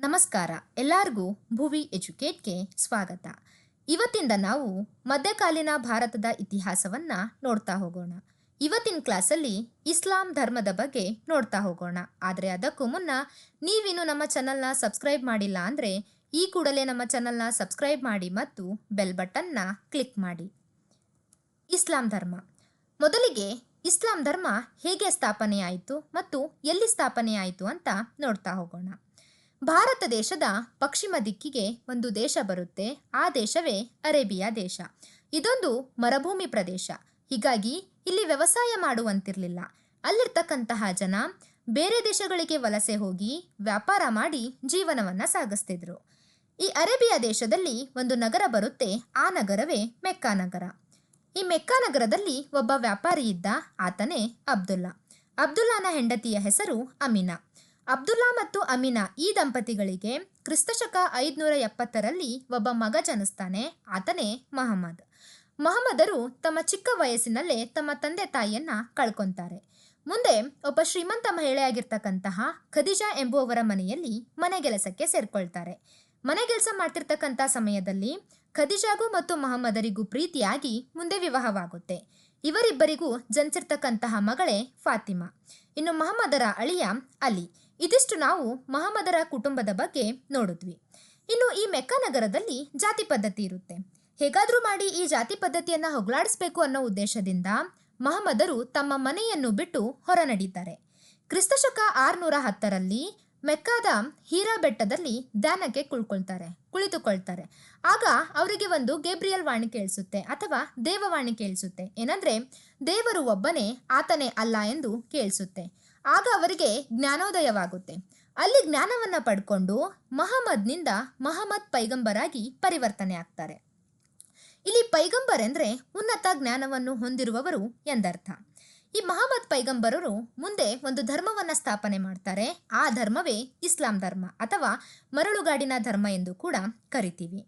ನಮಸ್ಕಾರ. ಎಲ್ಲರಿಗೂ ಭುವಿ ಎಜುಕೇಟ್ಗೆ ಸ್ವಾಗತ. ಇವತ್ತಿಂದ ನಾವು ಮಧ್ಯಕಾಲೀನ ಭಾರತದ ಇತಿಹಾಸವನ್ನ ನೋಡ್ತಾ ಹೋಗೋಣ. ಇವತ್ತಿನ ಕ್ಲಾಸಲ್ಲಿ ಇಸ್ಲಾಂ ಧರ್ಮದ ಬಗ್ಗೆ ನೋಡ್ತಾ ಹೋಗೋಣ. ಆದರೆ ಅದಕ್ಕೂ ಮುನ್ನ ನೀವಿನ್ನು ನಮ್ಮ ಚಾನಲ್ನ ಸಬ್ಸ್ಕ್ರೈಬ್ ಮಾಡಿಲ್ಲ ಅಂದರೆ ಈ ಕೂಡಲೇ ನಮ್ಮ ಚಾನಲ್ನ ಸಬ್ಸ್ಕ್ರೈಬ್ ಮಾಡಿ ಮತ್ತು ಬೆಲ್ ಬಟನ್ನ ಕ್ಲಿಕ್ ಮಾಡಿ. ಇಸ್ಲಾಂ ಧರ್ಮ. ಮೊದಲಿಗೆ ಇಸ್ಲಾಂ ಧರ್ಮ ಹೇಗೆ ಸ್ಥಾಪನೆಯಾಯಿತು ಮತ್ತು ಎಲ್ಲಿ ಸ್ಥಾಪನೆಯಾಯಿತು ಅಂತ ನೋಡ್ತಾ ಹೋಗೋಣ. ಭಾರತ ದೇಶದ ಪಶ್ಚಿಮ ದಿಕ್ಕಿಗೆ ಒಂದು ದೇಶ ಬರುತ್ತೆ. ಆ ದೇಶವೇ ಅರೇಬಿಯಾ ದೇಶ. ಇದೊಂದು ಮರುಭೂಮಿ ಪ್ರದೇಶ. ಹೀಗಾಗಿ ಇಲ್ಲಿ ವ್ಯವಸಾಯ ಮಾಡುವಂತಿರಲಿಲ್ಲ. ಅಲ್ಲಿರ್ತಕ್ಕಂತಹ ಜನ ಬೇರೆ ದೇಶಗಳಿಗೆ ವಲಸೆ ಹೋಗಿ ವ್ಯಾಪಾರ ಮಾಡಿ ಜೀವನವನ್ನ ಸಾಗಿಸ್ತಿದ್ರು. ಈ ಅರೇಬಿಯಾ ದೇಶದಲ್ಲಿ ಒಂದು ನಗರ ಬರುತ್ತೆ. ಆ ನಗರವೇ ಮೆಕ್ಕಾ ನಗರ. ಈ ಮೆಕ್ಕಾ ನಗರದಲ್ಲಿ ಒಬ್ಬ ವ್ಯಾಪಾರಿ ಇದ್ದ. ಆತನೇ ಅಬ್ದುಲ್ಲಾ. ಅಬ್ದುಲ್ಲಾನ ಹೆಂಡತಿಯ ಹೆಸರು ಅಮಿನಾ. ಅಬ್ದುಲ್ಲಾ ಮತ್ತು ಅಮಿನಾ ಈ ದಂಪತಿಗಳಿಗೆ ಕ್ರಿಸ್ತಶಕ 570ರಲ್ಲಿ ಒಬ್ಬ ಮಗ ಜನಿಸ್ತಾನೆ. ಆತನೇ ಮಹಮ್ಮದ್. ಮಹಮ್ಮದರು ತಮ್ಮ ಚಿಕ್ಕ ವಯಸ್ಸಿನಲ್ಲೇ ತಮ್ಮ ತಂದೆ ತಾಯಿಯನ್ನ ಕಳ್ಕೊಂತಾರೆ. ಮುಂದೆ ಒಬ್ಬ ಶ್ರೀಮಂತ ಮಹಿಳೆಯಾಗಿರ್ತಕ್ಕಂತಹ ಖದೀಜಾ ಎಂಬುವವರ ಮನೆಯಲ್ಲಿ ಮನೆಗೆಲಸಕ್ಕೆ ಸೇರ್ಕೊಳ್ತಾರೆ. ಮನೆಗೆಲಸ ಮಾಡ್ತಿರ್ತಕ್ಕಂಥ ಸಮಯದಲ್ಲಿ ಖದೀಜಾಗೂ ಮತ್ತು ಮಹಮ್ಮದರಿಗೂ ಪ್ರೀತಿಯಾಗಿ ಮುಂದೆ ವಿವಾಹವಾಗುತ್ತೆ. ಇವರಿಬ್ಬರಿಗೂ ಜನಿಸಿರ್ತಕ್ಕಂತಹ ಮಗಳೇ ಫಾತಿಮಾ. ಇನ್ನು ಮಹಮ್ಮದರ ಅಳಿಯ ಅಲಿ. ಇದಿಷ್ಟು ನಾವು ಮಹಮ್ಮದರ ಕುಟುಂಬದ ಬಗ್ಗೆ ನೋಡಿದ್ವಿ. ಇನ್ನು ಈ ಮೆಕ್ಕಾ ನಗರದಲ್ಲಿ ಜಾತಿ ಪದ್ಧತಿ ಇರುತ್ತೆ. ಹೇಗಾದ್ರೂ ಮಾಡಿ ಈ ಜಾತಿ ಪದ್ಧತಿಯನ್ನ ಹೊಗಲಾಡಿಸ್ಬೇಕು ಅನ್ನೋ ಉದ್ದೇಶದಿಂದ ಮಹಮ್ಮದರು ತಮ್ಮ ಮನೆಯನ್ನು ಬಿಟ್ಟು ಹೊರ ನಡೀತಾರೆ. ಕ್ರಿಸ್ತಶಕ 610ರಲ್ಲಿ ಮೆಕ್ಕಾದ ಹೀರಾ ಬೆಟ್ಟದಲ್ಲಿ ಧ್ಯಾನಕ್ಕೆ ಕುಳಿತುಕೊಳ್ತಾರೆ. ಆಗ ಅವರಿಗೆ ಒಂದು ಗೇಬ್ರಿಯಲ್ ವಾಣಿ ಕೇಳಿಸುತ್ತೆ ಅಥವಾ ದೇವವಾಣಿ ಕೇಳಿಸುತ್ತೆ. ಏನಂದ್ರೆ ದೇವರು ಒಬ್ಬನೇ, ಆತನೇ ಅಲ್ಲ ಎಂದು ಕೇಳಿಸುತ್ತೆ. ಆಗ ಅವರಿಗೆ ಜ್ಞಾನೋದಯವಾಗುತ್ತೆ. ಅಲ್ಲಿ ಜ್ಞಾನವನ್ನ ಪಡ್ಕೊಂಡು ಮಹಮ್ಮದ್ನಿಂದ ಮಹಮ್ಮದ್ ಪೈಗಂಬರಾಗಿ ಪರಿವರ್ತನೆ ಆಗ್ತಾರೆ. ಇಲ್ಲಿ ಪೈಗಂಬರ್ ಎಂದ್ರೆ ಉನ್ನತ ಜ್ಞಾನವನ್ನು ಹೊಂದಿರುವವರು ಎಂದರ್ಥ. ಈ ಮಹಮ್ಮದ್ ಪೈಗಂಬರರು ಮುಂದೆ ಒಂದು ಧರ್ಮವನ್ನ ಸ್ಥಾಪನೆ ಮಾಡ್ತಾರೆ. ಆ ಧರ್ಮವೇ ಇಸ್ಲಾಂ ಧರ್ಮ ಅಥವಾ ಮರಳುಗಾಡಿನ ಧರ್ಮ ಎಂದು ಕೂಡ ಕರಿತೀವಿ.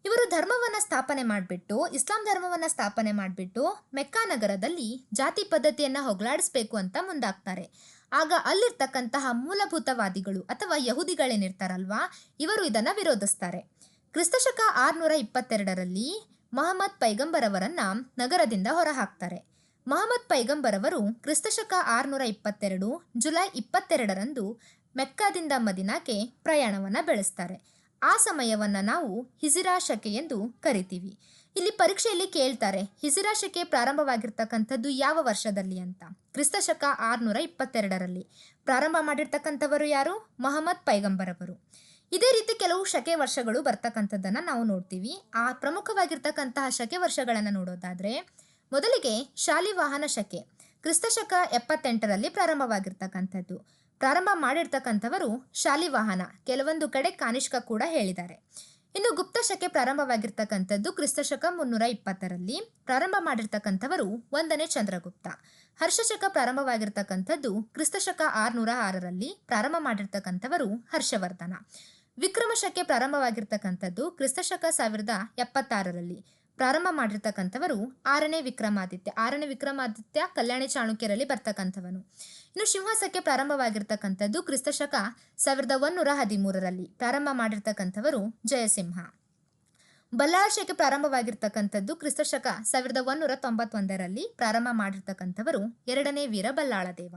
ಇವರು ಧರ್ಮವನ್ನ ಸ್ಥಾಪನೆ ಮಾಡಿಬಿಟ್ಟು ಇಸ್ಲಾಂ ಧರ್ಮವನ್ನ ಸ್ಥಾಪನೆ ಮಾಡಿಬಿಟ್ಟು ಮೆಕ್ಕಾ ನಗರದಲ್ಲಿ ಜಾತಿ ಪದ್ಧತಿಯನ್ನ ಹೊಗಲಾಡಿಸ್ಬೇಕು ಅಂತ ಮುಂದಾಗ್ತಾರೆ. ಆಗ ಅಲ್ಲಿರ್ತಕ್ಕಂತಹ ಮೂಲಭೂತವಾದಿಗಳು ಅಥವಾ ಯಹೂದಿಗಳೇನಿರ್ತಾರಲ್ವಾ, ಇವರು ಇದನ್ನ ವಿರೋಧಿಸ್ತಾರೆ. ಕ್ರಿಸ್ತಶಕ 622ರಲ್ಲಿ ಮಹಮ್ಮದ್ ಪೈಗಂಬರವರನ್ನ ನಗರದಿಂದ ಹೊರಹಾಕ್ತಾರೆ. ಮಹಮ್ಮದ್ ಪೈಗಂಬರವರು ಕ್ರಿಸ್ತಶಕ 622 ಜುಲೈ 22ರಂದು ಮೆಕ್ಕಾದಿಂದ ಮದಿನಾಕ್ಕೆ ಪ್ರಯಾಣವನ್ನ ಬೆಳೆಸ್ತಾರೆ. ಆ ಸಮಯವನ್ನ ನಾವು ಹಿಜಿರಾ ಶಕೆ ಎಂದು ಕರಿತೀವಿ. ಇಲ್ಲಿ ಪರೀಕ್ಷೆಯಲ್ಲಿ ಕೇಳ್ತಾರೆ, ಹಿಜಿರಾ ಶಕೆ ಪ್ರಾರಂಭವಾಗಿರ್ತಕ್ಕಂಥದ್ದು ಯಾವ ವರ್ಷದಲ್ಲಿ ಅಂತ. ಕ್ರಿಸ್ತಶಕ 622ರಲ್ಲಿ ಪ್ರಾರಂಭ ಮಾಡಿರ್ತಕ್ಕಂಥವರು ಯಾರು? ಮಹಮ್ಮದ್ ಪೈಗಂಬರವರು. ಇದೇ ರೀತಿ ಕೆಲವು ಶಕೆ ವರ್ಷಗಳು ಬರ್ತಕ್ಕಂಥದ್ದನ್ನ ನಾವು ನೋಡ್ತೀವಿ. ಆ ಪ್ರಮುಖವಾಗಿರ್ತಕ್ಕಂತಹ ಶಕೆ ವರ್ಷಗಳನ್ನ ನೋಡೋದಾದ್ರೆ ಮೊದಲಿಗೆ ಶಾಲಿವಾಹನ ಶಕೆ ಕ್ರಿಸ್ತಶಕ 78ರಲ್ಲಿ ಪ್ರಾರಂಭವಾಗಿರ್ತಕ್ಕಂಥದ್ದು. ಪ್ರಾರಂಭ ಮಾಡಿರ್ತಕ್ಕಂಥವರು ಶಾಲಿವಾಹನ. ಕೆಲವೊಂದು ಕಡೆ ಕಾನಿಷ್ಕ ಕೂಡ ಹೇಳಿದ್ದಾರೆ. ಇನ್ನು ಗುಪ್ತ ಶಕೆ ಪ್ರಾರಂಭವಾಗಿರ್ತಕ್ಕಂಥದ್ದು ಕ್ರಿಸ್ತಶಕ 320ರಲ್ಲಿ. ಪ್ರಾರಂಭ ಮಾಡಿರ್ತಕ್ಕಂಥವರು 1ನೇ ಚಂದ್ರಗುಪ್ತ. ಹರ್ಷಶಕ ಪ್ರಾರಂಭವಾಗಿರ್ತಕ್ಕಂಥದ್ದು ಕ್ರಿಸ್ತಶಕ 606ರಲ್ಲಿ. ಪ್ರಾರಂಭ ಮಾಡಿರ್ತಕ್ಕಂಥವರು ಹರ್ಷವರ್ಧನ. ವಿಕ್ರಮ ಶಕೆ ಪ್ರಾರಂಭವಾಗಿರ್ತಕ್ಕಂಥದ್ದು ಕ್ರಿಸ್ತಶಕ 1076ರಲ್ಲಿ. ಪ್ರಾರಂಭ ಮಾಡಿರ್ತಕ್ಕಂಥವರು 6ನೇ ವಿಕ್ರಮಾದಿತ್ಯ ಕಲ್ಯಾಣಿ ಚಾಣಕ್ಯರಲ್ಲಿ ಬರ್ತಕ್ಕಂಥವನು. ಇನ್ನು ಸಿಂಹಸಕ್ಕೆ ಪ್ರಾರಂಭವಾಗಿರ್ತಕ್ಕಂಥದ್ದು ಕ್ರಿಸ್ತಶಕ 1113ರಲ್ಲಿ. ಪ್ರಾರಂಭ ಮಾಡಿರ್ತಕ್ಕಂಥವರು ಜಯಸಿಂಹ. ಬಲ್ಲಾಳ್ ಶಕೆ ಪ್ರಾರಂಭವಾಗಿರ್ತಕ್ಕಂಥದ್ದು ಕ್ರಿಸ್ತಶಕ 1191ರಲ್ಲಿ. ಪ್ರಾರಂಭ ಮಾಡಿರ್ತಕ್ಕಂಥವರು 2ನೇ ವೀರ ಬಲ್ಲಾಳದೇವ.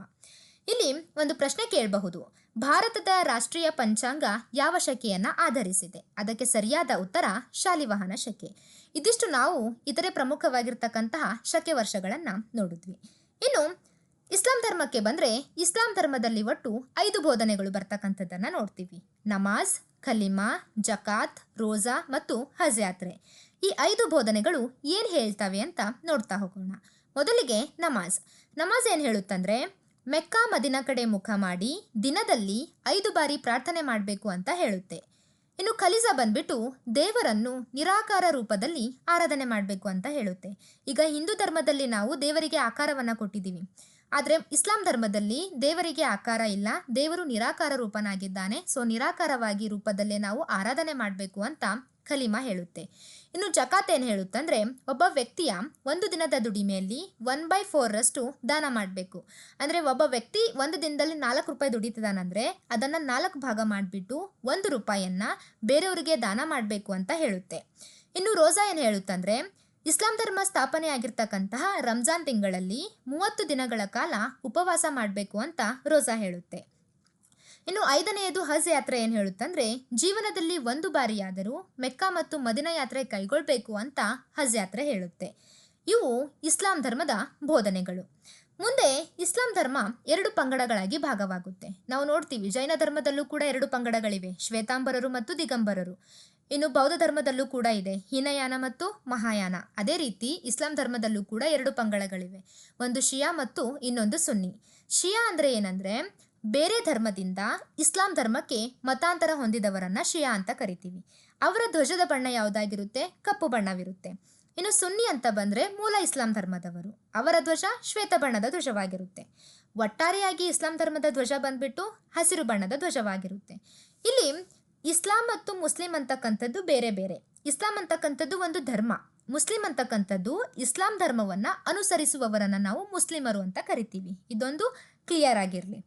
ಇಲ್ಲಿ ಒಂದು ಪ್ರಶ್ನೆ ಕೇಳಬಹುದು, ಭಾರತದ ರಾಷ್ಟ್ರೀಯ ಪಂಚಾಂಗ ಯಾವ ಶಕೆಯನ್ನ ಆಧರಿಸಿದೆ? ಅದಕ್ಕೆ ಸರಿಯಾದ ಉತ್ತರ ಶಾಲಿವಾಹನ ಶಕೆ. ಇದಿಷ್ಟು ನಾವು ಇತರೆ ಪ್ರಮುಖವಾಗಿರ್ತಕ್ಕಂತಹ ಶಕೆ ವರ್ಷಗಳನ್ನ ನೋಡಿದ್ವಿ. ಇನ್ನು ಇಸ್ಲಾಂ ಧರ್ಮಕ್ಕೆ ಬಂದ್ರೆ ಇಸ್ಲಾಂ ಧರ್ಮದಲ್ಲಿ ಒಟ್ಟು 5 ಬೋಧನೆಗಳು ಬರ್ತಕ್ಕಂಥದ್ದನ್ನ ನೋಡ್ತೀವಿ. ನಮಾಜ್, ಖಲಿಮಾ, ಜಕಾತ್, ರೋಜಾ ಮತ್ತು ಹಜ್ ಯಾತ್ರೆ. ಈ 5 ಬೋಧನೆಗಳು ಏನ್ ಹೇಳ್ತವೆ ಅಂತ ನೋಡ್ತಾ ಹೋಗೋಣ. ಮೊದಲಿಗೆ ನಮಾಜ್ ಏನ್ ಹೇಳುತ್ತಂದ್ರೆ ಮೆಕ್ಕಾ ಮದಿನಾ ಕಡೆ ಮುಖ ಮಾಡಿ ದಿನದಲ್ಲಿ 5 ಬಾರಿ ಪ್ರಾರ್ಥನೆ ಮಾಡಬೇಕು ಅಂತ ಹೇಳುತ್ತೆ. ಇನ್ನು ಖಲೀಜಾ ಬಂದ್ಬಿಟ್ಟು ದೇವರನ್ನು ನಿರಾಕಾರ ರೂಪದಲ್ಲಿ ಆರಾಧನೆ ಮಾಡಬೇಕು ಅಂತ ಹೇಳುತ್ತೆ. ಈಗ ಹಿಂದೂ ಧರ್ಮದಲ್ಲಿ ನಾವು ದೇವರಿಗೆ ಆಕಾರವನ್ನ ಕೊಟ್ಟಿದ್ದೀವಿ. ಆದರೆ ಇಸ್ಲಾಂ ಧರ್ಮದಲ್ಲಿ ದೇವರಿಗೆ ಆಕಾರ ಇಲ್ಲ, ದೇವರು ನಿರಾಕಾರ ರೂಪನಾಗಿದ್ದಾನೆ. ಸೊ ನಿರಾಕಾರವಾಗಿ ರೂಪದಲ್ಲೇ ನಾವು ಆರಾಧನೆ ಮಾಡಬೇಕು ಅಂತ ಕಲಿಮಾ ಹೇಳುತ್ತೆ. ಇನ್ನು ಜಕಾತ್ ಏನು ಹೇಳುತ್ತಂದರೆ ಒಬ್ಬ ವ್ಯಕ್ತಿಯ ಒಂದು ದಿನದ ದುಡಿಮೆಯಲ್ಲಿ 1/4 ದಾನ ಮಾಡಬೇಕು. ಅಂದರೆ ಒಬ್ಬ ವ್ಯಕ್ತಿ ಒಂದು ದಿನದಲ್ಲಿ 4 ರೂಪಾಯಿ ದುಡಿತಿದ್ದಾನಂದರೆ ಅದನ್ನು 4 ಭಾಗ ಮಾಡಿಬಿಟ್ಟು 1 ರೂಪಾಯಿಯನ್ನು ಬೇರೆಯವರಿಗೆ ದಾನ ಮಾಡಬೇಕು ಅಂತ ಹೇಳುತ್ತೆ. ಇನ್ನು ರೋಜಾ ಏನು ಹೇಳುತ್ತಂದರೆ ಇಸ್ಲಾಂ ಧರ್ಮ ಸ್ಥಾಪನೆ ಆಗಿರ್ತಕ್ಕಂತಹ ರಂಜಾನ್ ತಿಂಗಳಲ್ಲಿ 30 ದಿನಗಳ ಕಾಲ ಉಪವಾಸ ಮಾಡಬೇಕು ಅಂತ ರೋಜಾ ಹೇಳುತ್ತೆ. ಇನ್ನು 5ನೇಯದು ಹಜ್ ಯಾತ್ರೆ ಏನು ಹೇಳುತ್ತಂದರೆ ಜೀವನದಲ್ಲಿ ಒಂದು ಬಾರಿಯಾದರೂ ಮೆಕ್ಕಾ ಮತ್ತು ಮದಿನಾ ಯಾತ್ರೆ ಕೈಗೊಳ್ಳಬೇಕು ಅಂತ ಹಜ್ ಯಾತ್ರೆ ಹೇಳುತ್ತೆ. ಇವು ಇಸ್ಲಾಂ ಧರ್ಮದ ಬೋಧನೆಗಳು. ಮುಂದೆ ಇಸ್ಲಾಂ ಧರ್ಮ 2 ಪಂಗಡಗಳಾಗಿ ಭಾಗವಾಗುತ್ತೆ. ನಾವು ನೋಡ್ತೀವಿ ಜೈನ ಧರ್ಮದಲ್ಲೂ ಕೂಡ 2 ಪಂಗಡಗಳಿವೆ, ಶ್ವೇತಾಂಬರರು ಮತ್ತು ದಿಗಂಬರರು. ಇನ್ನು ಬೌದ್ಧ ಧರ್ಮದಲ್ಲೂ ಕೂಡ ಇದೆ, ಹೀನಯಾನ ಮತ್ತು ಮಹಾಯಾನ. ಅದೇ ರೀತಿ ಇಸ್ಲಾಂ ಧರ್ಮದಲ್ಲೂ ಕೂಡ 2 ಪಂಗಡಗಳಿವೆ, ಒಂದು ಶಿಯಾ ಮತ್ತು ಇನ್ನೊಂದು ಸುನ್ನಿ. ಶಿಯಾ ಅಂದರೆ ಏನಂದರೆ ಬೇರೆ ಧರ್ಮದಿಂದ ಇಸ್ಲಾಂ ಧರ್ಮಕ್ಕೆ ಮತಾಂತರ ಹೊಂದಿದವರನ್ನ ಶಿಯಾ ಅಂತ ಕರಿತೀವಿ. ಅವರ ಧ್ವಜದ ಬಣ್ಣ ಯಾವುದಾಗಿರುತ್ತೆ? ಕಪ್ಪು ಬಣ್ಣವಿರುತ್ತೆ. ಇನ್ನು ಸುನ್ನಿ ಅಂತ ಬಂದರೆ ಮೂಲ ಇಸ್ಲಾಂ ಧರ್ಮದವರು, ಅವರ ಧ್ವಜ ಶ್ವೇತ ಬಣ್ಣದ ಧ್ವಜವಾಗಿರುತ್ತೆ. ಒಟ್ಟಾರೆಯಾಗಿ ಇಸ್ಲಾಂ ಧರ್ಮದ ಧ್ವಜ ಬಂದ್ಬಿಟ್ಟು ಹಸಿರು ಬಣ್ಣದ ಧ್ವಜವಾಗಿರುತ್ತೆ. ಇಲ್ಲಿ ಇಸ್ಲಾಂ ಮತ್ತು ಮುಸ್ಲಿಂ ಅಂತಕ್ಕಂಥದ್ದು ಬೇರೆ ಬೇರೆ. ಇಸ್ಲಾಂ ಅಂತಕ್ಕಂಥದ್ದು ಒಂದು ಧರ್ಮ, ಮುಸ್ಲಿಂ ಅಂತಕ್ಕಂಥದ್ದು ಇಸ್ಲಾಂ ಧರ್ಮವನ್ನು ಅನುಸರಿಸುವವರನ್ನು ನಾವು ಮುಸ್ಲಿಮರು ಅಂತ ಕರಿತೀವಿ. ಇದೊಂದು ಕ್ಲಿಯರ್ ಆಗಿರಲಿ.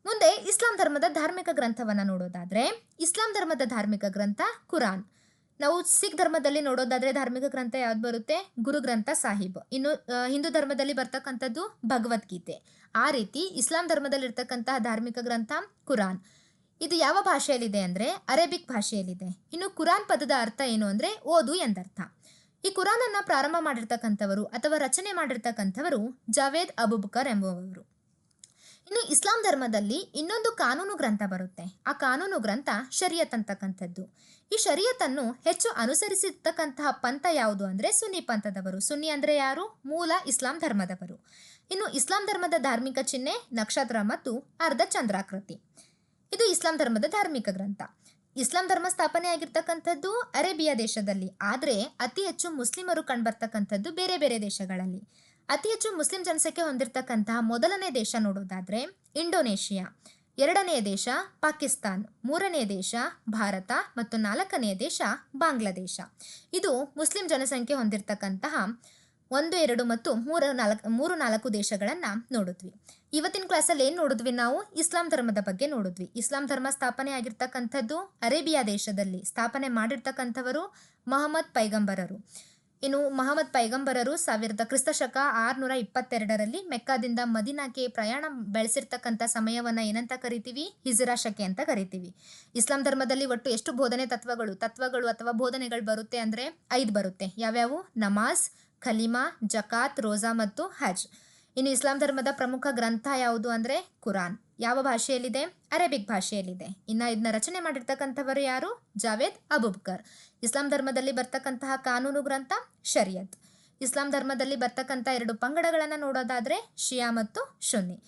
ಮುಂದೆ ಇಸ್ಲಾಂ ಧರ್ಮದ ಧಾರ್ಮಿಕ ಗ್ರಂಥವನ್ನು ನೋಡೋದಾದರೆ ಇಸ್ಲಾಂ ಧರ್ಮದ ಧಾರ್ಮಿಕ ಗ್ರಂಥ ಕುರಾನ್. ನಾವು ಸಿಖ್ ಧರ್ಮದಲ್ಲಿ ನೋಡೋದಾದರೆ ಧಾರ್ಮಿಕ ಗ್ರಂಥ ಯಾವ್ದು ಬರುತ್ತೆ? ಗುರು ಗ್ರಂಥ ಸಾಹಿಬ್. ಇನ್ನು ಹಿಂದೂ ಧರ್ಮದಲ್ಲಿ ಬರ್ತಕ್ಕಂಥದ್ದು ಭಗವದ್ಗೀತೆ. ಆ ರೀತಿ ಇಸ್ಲಾಂ ಧರ್ಮದಲ್ಲಿ ಇರ್ತಕ್ಕಂತಹ ಧಾರ್ಮಿಕ ಗ್ರಂಥ ಕುರಾನ್. ಇದು ಯಾವ ಭಾಷೆಯಲ್ಲಿದೆ ಅಂದರೆ ಅರೇಬಿಕ್ ಭಾಷೆಯಲ್ಲಿದೆ. ಇನ್ನು ಕುರಾನ್ ಪದದ ಅರ್ಥ ಏನು ಅಂದರೆ ಓದು ಎಂದರ್ಥ. ಈ ಕುರಾನನ್ನು ಪ್ರಾರಂಭ ಮಾಡಿರ್ತಕ್ಕಂಥವರು ಅಥವಾ ರಚನೆ ಮಾಡಿರ್ತಕ್ಕಂಥವರು ಜಾವೇದ್ ಅಬೂಬಕರ್ ಎಂಬುವವರು. ಇನ್ನು ಇಸ್ಲಾಂ ಧರ್ಮದಲ್ಲಿ ಇನ್ನೊಂದು ಕಾನೂನು ಗ್ರಂಥ ಬರುತ್ತೆ. ಆ ಕಾನೂನು ಗ್ರಂಥ ಶರಿಯತ್ ಅಂತಕ್ಕಂಥದ್ದು. ಈ ಶರಿಯತನ್ನು ಹೆಚ್ಚು ಅನುಸರಿಸಿರ್ತಕ್ಕಂತಹ ಪಂಥ ಯಾವುದು ಅಂದರೆ ಸುನ್ನಿ ಪಂಥದವರು. ಸುನ್ನಿ ಅಂದರೆ ಯಾರು? ಮೂಲ ಇಸ್ಲಾಂ ಧರ್ಮದವರು. ಇನ್ನು ಇಸ್ಲಾಂ ಧರ್ಮದ ಧಾರ್ಮಿಕ ಚಿಹ್ನೆ ನಕ್ಷತ್ರ ಮತ್ತು ಅರ್ಧ ಚಂದ್ರಾಕೃತಿ. ಇದು ಇಸ್ಲಾಂ ಧರ್ಮದ ಧಾರ್ಮಿಕ ಗ್ರಂಥ. ಇಸ್ಲಾಂ ಧರ್ಮ ಸ್ಥಾಪನೆ ಆಗಿರ್ತಕ್ಕಂಥದ್ದು ಅರೇಬಿಯಾ ದೇಶದಲ್ಲಿ, ಆದರೆ ಅತಿ ಹೆಚ್ಚು ಮುಸ್ಲಿಮರು ಕಂಡುಬರ್ತಕ್ಕಂಥದ್ದು ಬೇರೆ ಬೇರೆ ದೇಶಗಳಲ್ಲಿ. ಅತಿ ಹೆಚ್ಚು ಮುಸ್ಲಿಂ ಜನಸಂಖ್ಯೆ ಹೊಂದಿರತಕ್ಕಂತಹ ಮೊದಲನೇ ದೇಶ ನೋಡೋದಾದರೆ ಇಂಡೋನೇಷಿಯಾ, 2ನೇ ದೇಶ ಪಾಕಿಸ್ತಾನ್, 3ನೇ ದೇಶ ಭಾರತ ಮತ್ತು 4ನೇ ದೇಶ ಬಾಂಗ್ಲಾದೇಶ. ಇದು ಮುಸ್ಲಿಂ ಜನಸಂಖ್ಯೆ ಹೊಂದಿರತಕ್ಕಂತಹ 1, 2 ಮತ್ತು 3, 4 ದೇಶಗಳನ್ನು ನೋಡಿದ್ವಿ. ಇವತ್ತಿನ ಕ್ಲಾಸಲ್ಲಿ ಏನು ನೋಡಿದ್ವಿ? ನಾವು ಇಸ್ಲಾಂ ಧರ್ಮದ ಬಗ್ಗೆ ನೋಡಿದ್ವಿ. ಇಸ್ಲಾಂ ಧರ್ಮ ಸ್ಥಾಪನೆ ಆಗಿರ್ತಕ್ಕಂಥದ್ದು ಅರೇಬಿಯಾ ದೇಶದಲ್ಲಿ. ಸ್ಥಾಪನೆ ಮಾಡಿರ್ತಕ್ಕಂಥವರು ಮಹಮ್ಮದ್ ಪೈಗಂಬರರು. ಇನ್ನು ಮಹಮ್ಮದ್ ಪೈಗಂಬರರು ಕ್ರಿಸ್ತಶಕ 622ರಲ್ಲಿ ಮೆಕ್ಕಾದಿಂದ ಮದೀನಾಕ್ಕೆ ಪ್ರಯಾಣ ಬೆಳೆಸಿರ್ತಕ್ಕಂಥ ಸಮಯವನ್ನು ಏನಂತ ಕರಿತೀವಿ? ಹಿಜ್ರಾ ಶಕೆ ಅಂತ ಕರಿತೀವಿ. ಇಸ್ಲಾಂ ಧರ್ಮದಲ್ಲಿ ಒಟ್ಟು ಎಷ್ಟು ಬೋಧನೆ ತತ್ವಗಳು ಅಥವಾ ಬೋಧನೆಗಳು ಬರುತ್ತೆ ಅಂದರೆ 5 ಬರುತ್ತೆ. ಯಾವ್ಯಾವು? ನಮಾಜ್, ಖಲಿಮಾ, ಜಕಾತ್, ರೋಜಾ ಮತ್ತು ಹಜ್. ಇನ್ನು ಇಸ್ಲಾಂ ಧರ್ಮದ ಪ್ರಮುಖ ಗ್ರಂಥ ಯಾವುದು ಅಂದರೆ ಕುರಾನ್. ಯಾವ ಭಾಷೆಯಲ್ಲಿದೆ? ಅರೇಬಿಕ್ ಭಾಷೆಯಲ್ಲಿದೆ. ಇನ್ನು ಇದನ್ನ ರಚನೆ ಮಾಡಿರ್ತಕ್ಕಂಥವರು ಯಾರು? ಜಾವೇದ್ ಅಬೂಬಕರ್. ಇಸ್ಲಾಂ ಧರ್ಮದಲ್ಲಿ ಬರ್ತಕ್ಕಂತಹ ಕಾನೂನು ಗ್ರಂಥ ಶರಿಯತ್. ಇಸ್ಲಾಂ ಧರ್ಮದಲ್ಲಿ ಬರ್ತಕ್ಕಂಥ 2 ಪಂಗಡಗಳನ್ನು ನೋಡೋದಾದರೆ ಶಿಯಾ ಮತ್ತು ಸುನ್ನಿ.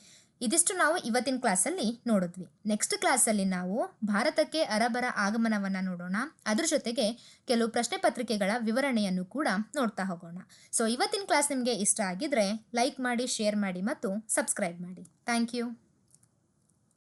ಇದಿಷ್ಟು ನಾವು ಇವತ್ತಿನ ಕ್ಲಾಸಲ್ಲಿ ನೋಡಿದ್ವಿ. ನೆಕ್ಸ್ಟ್ ಕ್ಲಾಸಲ್ಲಿ ನಾವು ಭಾರತಕ್ಕೆ ಅರಬರ ಆಗಮನವನ್ನು ನೋಡೋಣ. ಅದ್ರ ಜೊತೆಗೆ ಕೆಲವು ಪ್ರಶ್ನೆ ಪತ್ರಿಕೆಗಳ ವಿವರಣೆಯನ್ನು ಕೂಡ ನೋಡ್ತಾ ಹೋಗೋಣ. ಸೊ ಇವತ್ತಿನ ಕ್ಲಾಸ್ ನಿಮಗೆ ಇಷ್ಟ ಆಗಿದ್ರೆ ಲೈಕ್ ಮಾಡಿ, ಶೇರ್ ಮಾಡಿ ಮತ್ತು ಸಬ್ಸ್ಕ್ರೈಬ್ ಮಾಡಿ. Thank you.